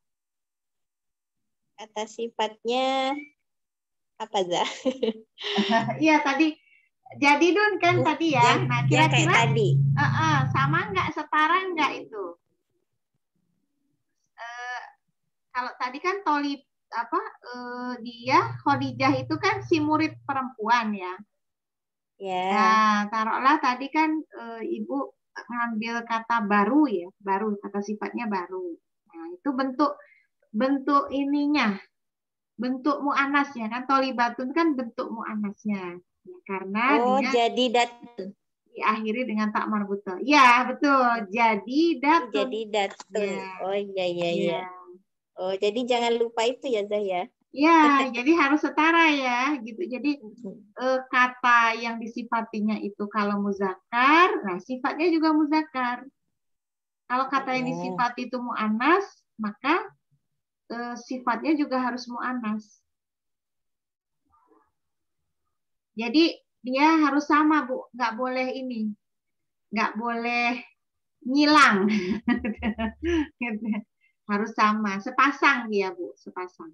Kata sifatnya apa, Zah? Iya, tadi jadidun kan tadi ya. Nah, kira-kira tadi. sama nggak, setara nggak itu? Kalau tadi kan dia Khadijah itu kan si murid perempuan ya. Nah, taruhlah tadi kan Ibu ngambil kata baru ya, baru, kata sifatnya baru. Nah, itu bentuk ininya, bentuk mu'anasnya kan, tolibatun kan bentuk mu'anasnya. Ya, karena dia jadi datun. Diakhiri dengan tak marbutah. Ya, betul. Jadi datun. Jadi datun. Ya. Oh iya. Oh, jadi jangan lupa itu ya, Zah ya. Ya, jadi harus setara ya, gitu. Jadi kata yang disifatinya itu kalau muzakkar, nah sifatnya juga muzakkar. Kalau kata yang disifati itu mu'annas, maka sifatnya juga harus mu'annas. Jadi dia harus sama, Bu. Nggak boleh ini. Nggak boleh nyilang. Harus sama. Sepasang dia, Bu. Sepasang.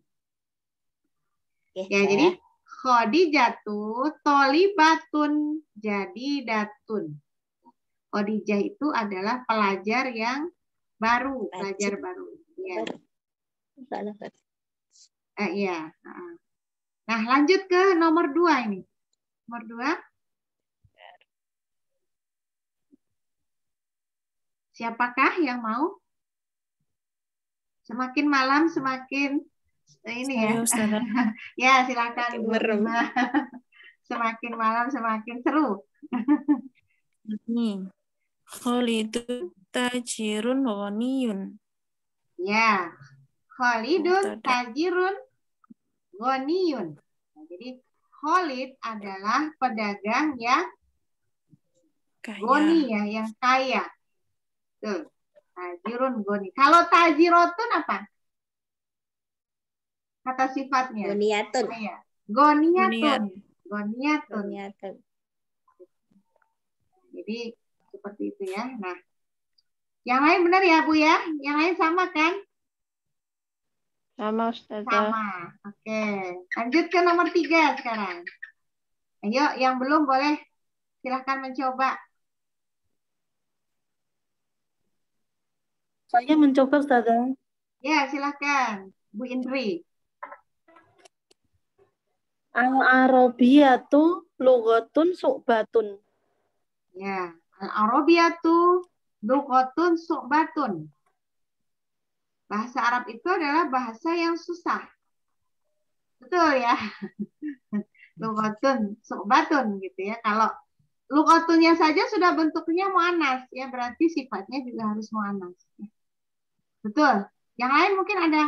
Ya, jadi Khadijatu tolibatun jadidatun. Khadijah itu adalah pelajar yang baru, pelajar baru. Ya. Iya. Nah, lanjut ke nomor 2 ini. Nomor 2. Siapakah yang mau? Semakin malam semakin ini ya. Ya, silakan Bu Rima. Semakin malam semakin seru. Nih. Khalidun tajirun ghaniyun. Ya. Khalidun tajirun ghaniyun. Nah, jadi Khalid adalah pedagang yang goni ya, yang kaya. Tuh. Tajirun goni. Kalau tajirotun apa? Kata sifatnya. Goniatun. Goniatun. Jadi seperti itu ya. Nah, yang lain benar ya Bu ya? Yang lain sama kan? Sama Ustazah. Sama. Oke. Lanjut ke nomor 3 sekarang. Ayo, yang belum boleh silahkan mencoba. Saya mencoba Ustazah. Ya, silahkan Bu Indri. Al-Arabiyatu lughatun su'batun. Ya, Al-Arabiyatu lughatun su'batun. Bahasa Arab itu adalah bahasa yang susah. Betul ya? Lughatun su'batun gitu ya. Kalau lughatunnya saja sudah bentuknya mu'annas ya, berarti sifatnya juga harus mu'annas. Betul. Yang lain mungkin ada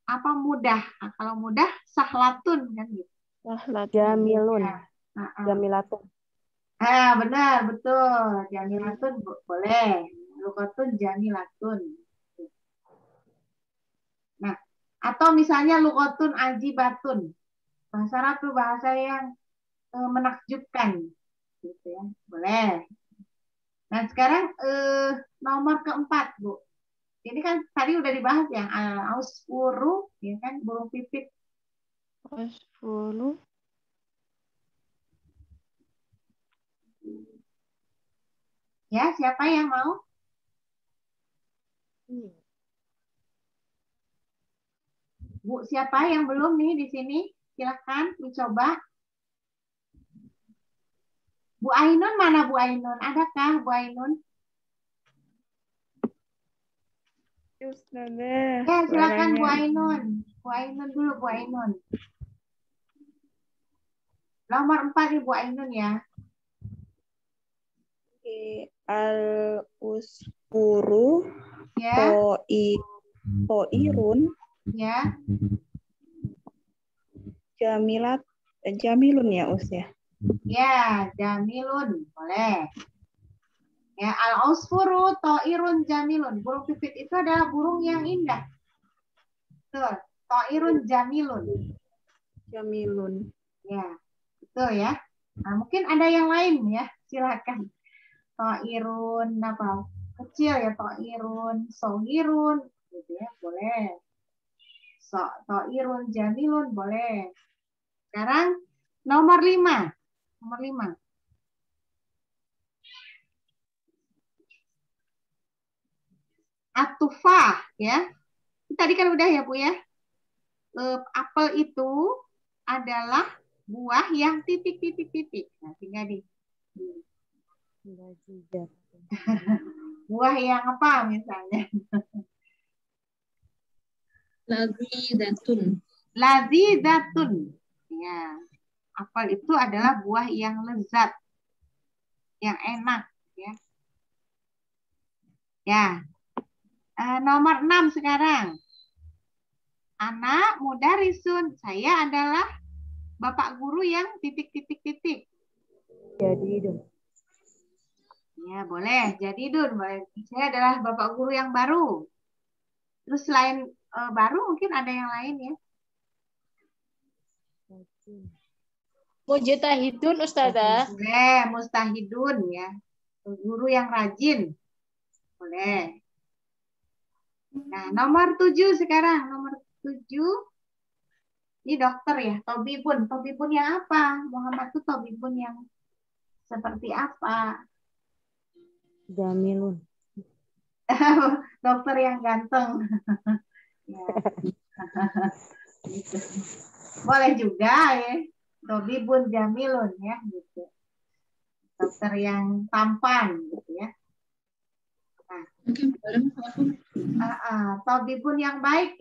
apa mudah. Nah, kalau mudah sahlatun kan gitu. Jamilun. Jamilatun. Benar, betul. Jamilatun boleh. Lughatun jamilatun. Nah, atau misalnya lughatun ajibatun. Bahasa Arab itu bahasa yang menakjubkan. Gitu ya. Boleh. Nah, sekarang nomor keempat, Bu. Ini kan tadi udah dibahas yang ausfuru, ya kan, burung pipit. Ausfuru. Ya, siapa yang mau? Bu, siapa yang belum nih di sini? Silahkan mencoba. Bu Ainun mana Bu Ainun? Adakah Bu Ainun? Ustazah. Ya, silakan Bu suaranya. Ainun. Bu Ainun dulu, Bu Ainun. Nomor 4 nih Bu Ainun ya. Oke, al-usfuru Ya, toirun ya. jamilun ya Us ya. Ya, jamilun. Boleh. Ya, al-usfuru to'irun jamilun. Burung pipit itu adalah burung yang indah. Betul. To'irun jamilun. Jamilun. Ya, betul ya. Nah, mungkin ada yang lain ya. Silakan. To'irun apa? Kecil ya, to'irun, sogirun. Gitu ya, boleh. To'irun jamilun, boleh. Sekarang nomor 5. Nomor 5. Atufah ya. Tadi kan udah ya Bu ya. Apel itu adalah buah yang titik-titik-titik. Nah, tinggal di buah yang apa misalnya? Lazidatun. Lazidatun. Ya. Apel itu adalah buah yang lezat, yang enak ya. Ya. Nomor 6 sekarang. Anak mudarisun. Saya adalah bapak guru yang titik-titik-titik. Jadi Dun. Ya, boleh. Jadi Dun, boleh. Saya adalah bapak guru yang baru. Terus selain baru mungkin ada yang lain ya. Mujtahidun Ustazah. Boleh, mustahidun ya. Guru yang rajin. Boleh. Nah, nomor 7 sekarang. Nomor 7. Ini dokter ya, Tobibun. Tobibun yang apa? Muhammad itu Tobibun yang seperti apa? Jamilun. Dokter yang ganteng. Ya. Gitu. Boleh juga ya. Tobibun Jamilun ya gitu. Dokter yang tampan gitu ya. Nah, Tobibun yang baik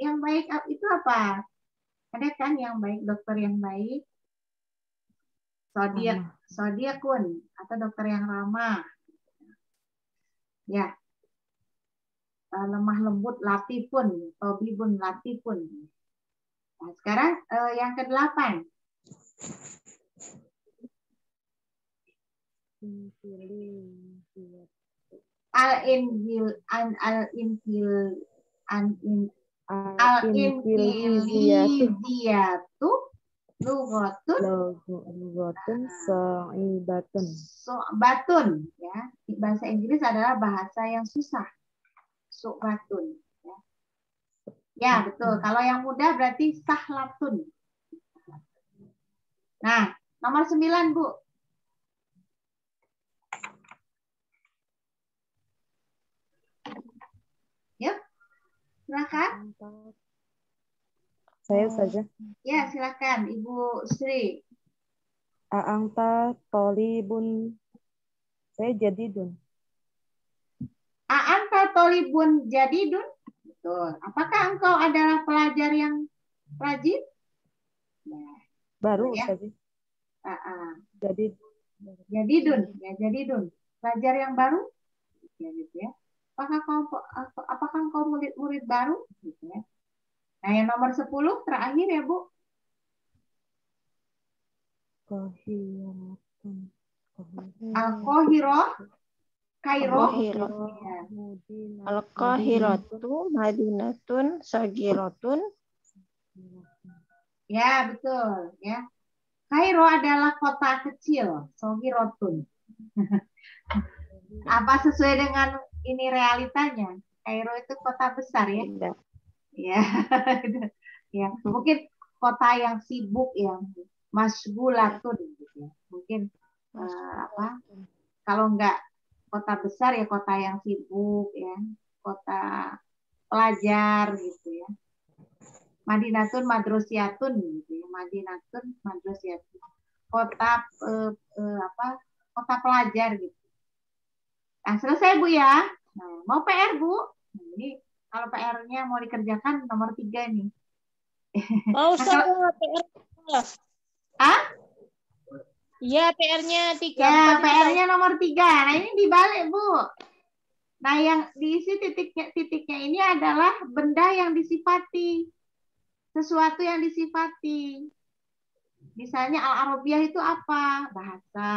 itu apa? Ada kan yang baik, dokter yang baik? Sodiakun atau dokter yang ramah. Ya. Lemah lembut latifun, Tobibun latifun. Nah, sekarang yang ke-8. Al-infiliziyatu lughatun so'batun ya. Bahasa Inggris adalah bahasa yang susah. So'batun ya. Ya, betul. Kalau yang mudah berarti sahlatun. Nah, nomor 9, Bu. Yuk, silakan. Saya saja. Ya, silakan Ibu Sri. A'angta tolibun. Saya jadidun. A'angta tolibun jadidun. Betul. Apakah engkau adalah pelajar yang rajin? Nah, baru ya. saja. Jadidun. Ya, jadidun. Pelajar yang baru? Ya, gitu ya. Apakah engkau murid baru? Gitu ya. Nah, yang nomor 10 terakhir ya, Bu. Al-Qahirah. Kairo. Al-Qahiratu Madinatun Sagiratun. Ya, betul. Ya. Kairo adalah kota kecil. Sagirotun. Apa sesuai dengan ini realitanya? Kairo itu kota besar ya? Ya. Ya, mungkin kota yang sibuk yang masgulatun gitu ya. Mungkin kalau enggak kota besar ya kota yang sibuk ya, kota pelajar gitu ya. Madinatun madrosiyatun gitu ya. Madinatun madrosiyatun. Kota kota pelajar gitu. Nah, selesai Bu ya. Nah, mau PR Bu? Nah, ini kalau PR-nya mau dikerjakan nomor 3 nih. Mau saya PR. Ah? Iya, PR-nya 3, Ya, 4 PR-nya nomor 3. Nah, ini dibalik, Bu. Nah, yang diisi titiknya ini adalah benda yang disifati. Sesuatu yang disifati. Misalnya Al-Arabiyah itu apa? Bahasa.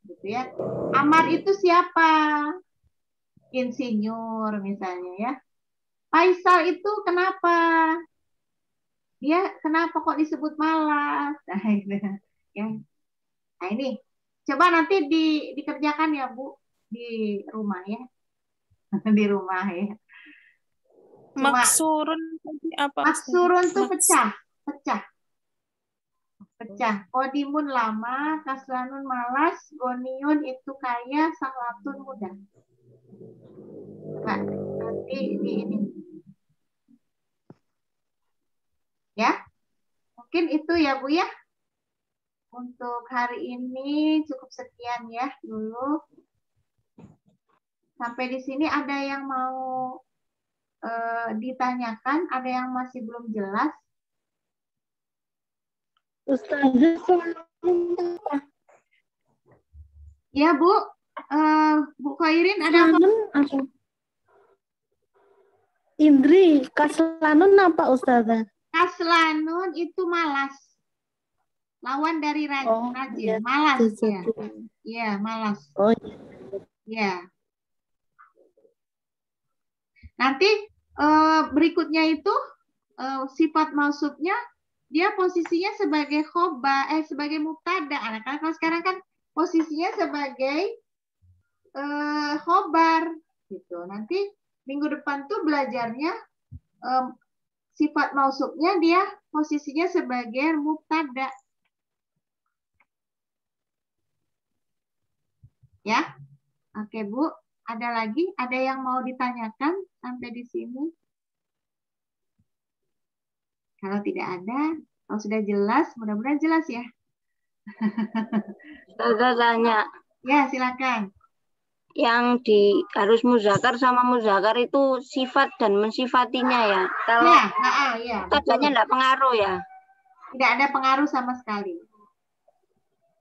Gitu ya. Amar itu siapa? Insinyur misalnya ya. Faisal itu kenapa? Dia kenapa kok disebut malas? Nah, gitu. Ya. Nah, ini coba nanti dikerjakan ya Bu di rumah ya. Di rumah ya. Cuma Maksurun apa? maksurun tuh pecah. Kodimun lama, kaslanun malas, goniun itu kaya, sahlatun mudah. Coba nanti di ini. Ya, mungkin itu ya Bu ya. Untuk hari ini cukup sekian ya dulu. Sampai di sini ada yang mau ditanyakan, ada yang masih belum jelas. Ya Bu, Bu Khairin ada apa? Indri, kaslanun apa Ustazah? Kaslanun itu malas. Lawan dari rajin, Iya. malas ya. Iya, malas. Oh, Ya. Nanti berikutnya itu sifat mausufnya dia posisinya sebagai sebagai mubtada. Nah, kalau sekarang kan posisinya sebagai khobar gitu. Nanti minggu depan tuh belajarnya sifat mausufnya dia posisinya sebagai mubtada. Ya. Oke, Bu. Ada lagi? Ada yang mau ditanyakan sampai di sini? Kalau tidak ada, kalau sudah jelas, mudah-mudahan jelas ya. Ustazah tanya. Ya, silakan. Yang harus muzakar sama muzakar itu sifat dan mensifatinya ya. Kalau ya, tadanya tidak pengaruh ya. Tidak ada pengaruh sama sekali.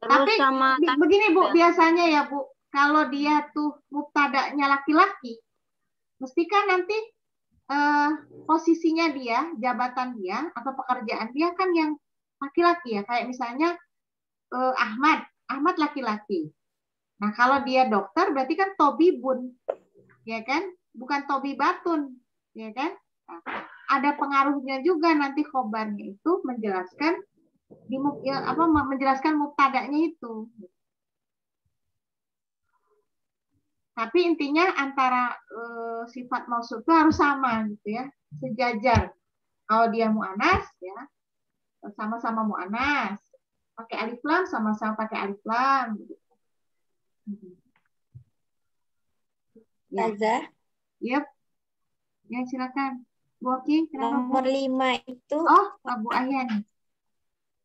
Terus Tapi sama begini Bu, biasanya ya Bu, kalau dia tuh mubtada'nya laki-laki, mesti kan nanti posisinya dia, jabatan dia atau pekerjaan dia kan yang laki-laki ya. Kayak misalnya Ahmad laki-laki. Nah, kalau dia dokter berarti kan tobibun, ya kan? Bukan tobibatun, ya kan? Nah, ada pengaruhnya juga nanti khobarnya itu menjelaskan menjelaskan mubtada'nya itu. Tapi intinya antara sifat mausuf itu harus sama gitu ya, sejajar. Kalau dia mu'anas ya, sama-sama mu'anas. Pakai alif lam sama-sama pakai alif lam. Gitu. Ustazah. Yep. Ya silakan. Bu Oki, Nomor 5 itu. Oh, Bu Ayani.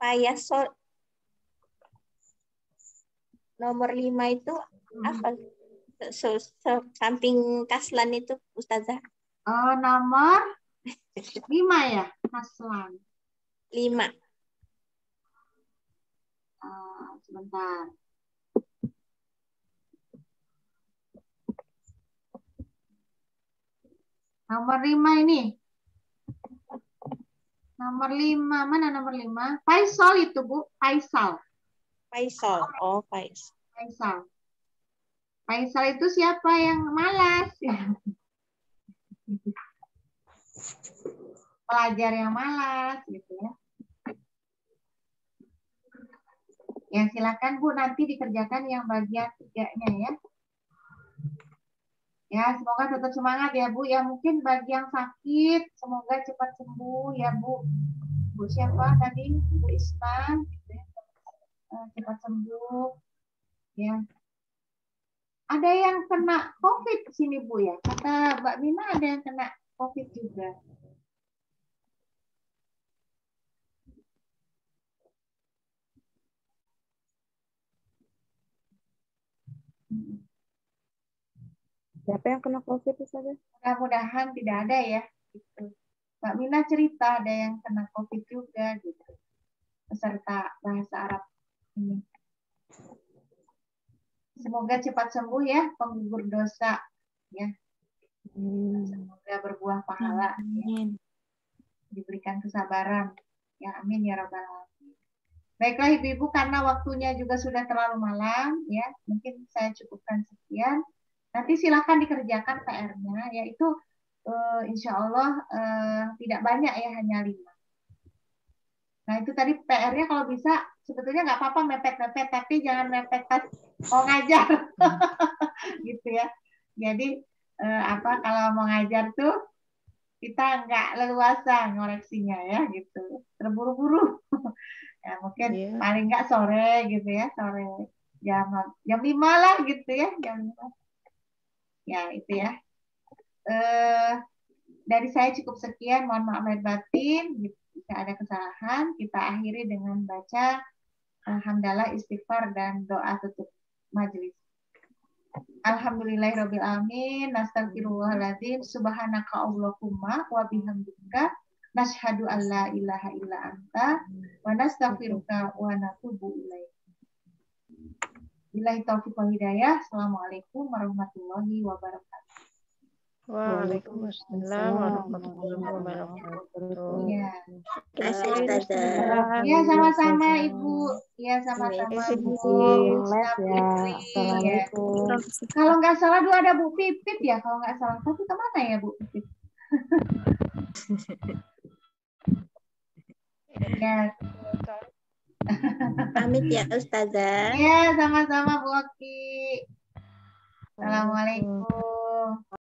Payasol. Nomor 5 itu apa? Samping kaslan itu Ustazah. Oh, nomor 5 ya, kaslan. 5. Sebentar. Nomor 5 ini. Nomor 5, mana nomor 5? Faisal itu, Bu. Faisal. Oh, Faisal. Faisal itu siapa yang malas? Pelajar yang malas, gitu ya. Ya, silakan Bu, nanti dikerjakan yang bagian 3-nya ya. Ya, semoga tetap semangat ya Bu. Ya, mungkin bagi yang sakit, semoga cepat sembuh ya Bu. Bu siapa tadi? Bu Isma. Cepat sembuh. Ya. Ada yang kena COVID di sini Bu ya. Kata Mbak Mina ada yang kena COVID juga. Siapa yang kena COVID Ustazah? Mudah-mudahan tidak ada ya. Gitu. Mbak Mina cerita ada yang kena COVID juga gitu. Peserta bahasa Arab ini. Semoga cepat sembuh ya, penggugur dosa ya. Semoga berbuah pahala ya. Diberikan kesabaran. Ya amin ya rabbal alamin. Baiklah Ibu-ibu, karena waktunya juga sudah terlalu malam ya, mungkin saya cukupkan sekian. Nanti silakan dikerjakan PR-nya, yaitu insya Allah tidak banyak ya, hanya 5. Nah itu tadi PR-nya kalau bisa sebetulnya nggak apa-apa mepet-mepet, tapi jangan mepet pas mau ngajar gitu ya. Jadi kalau mau ngajar tuh kita nggak leluasa ngoreksinya ya gitu, terburu-buru. Ya mungkin paling nggak sore gitu ya, sore jam 5 lah gitu ya, jam 5. Ya itu ya. Dari saya cukup sekian, mohon maaf lahir batin jika ada kesalahan. Kita akhiri dengan baca hamdalah, istighfar, dan doa tutup majelis. Alhamdulillahirabbil alamin, nastaghfirullahaladzim, subhanaka Allahumma wa bihamdika, nashhadu an la ilaha illa anta, wa nastaghfiruka wa natubu ilaik. Billahi taufiq wal hidayah. Assalamualaikum warahmatullahi wabarakatuh. Waalaikumsalam warahmatullahi wabarakatuh. Iya. Terima kasih Ustazah. Ya, sama-sama Ibu. Ya, sama-sama Bu. Assalamualaikum. Kalau nggak salah dulu ada Bu Pipip ya, kalau nggak salah. Tapi kemana ya Bu Pipip? Ya. Pamit ya Ustazah. Ya, sama-sama Bu Oki. Assalamualaikum.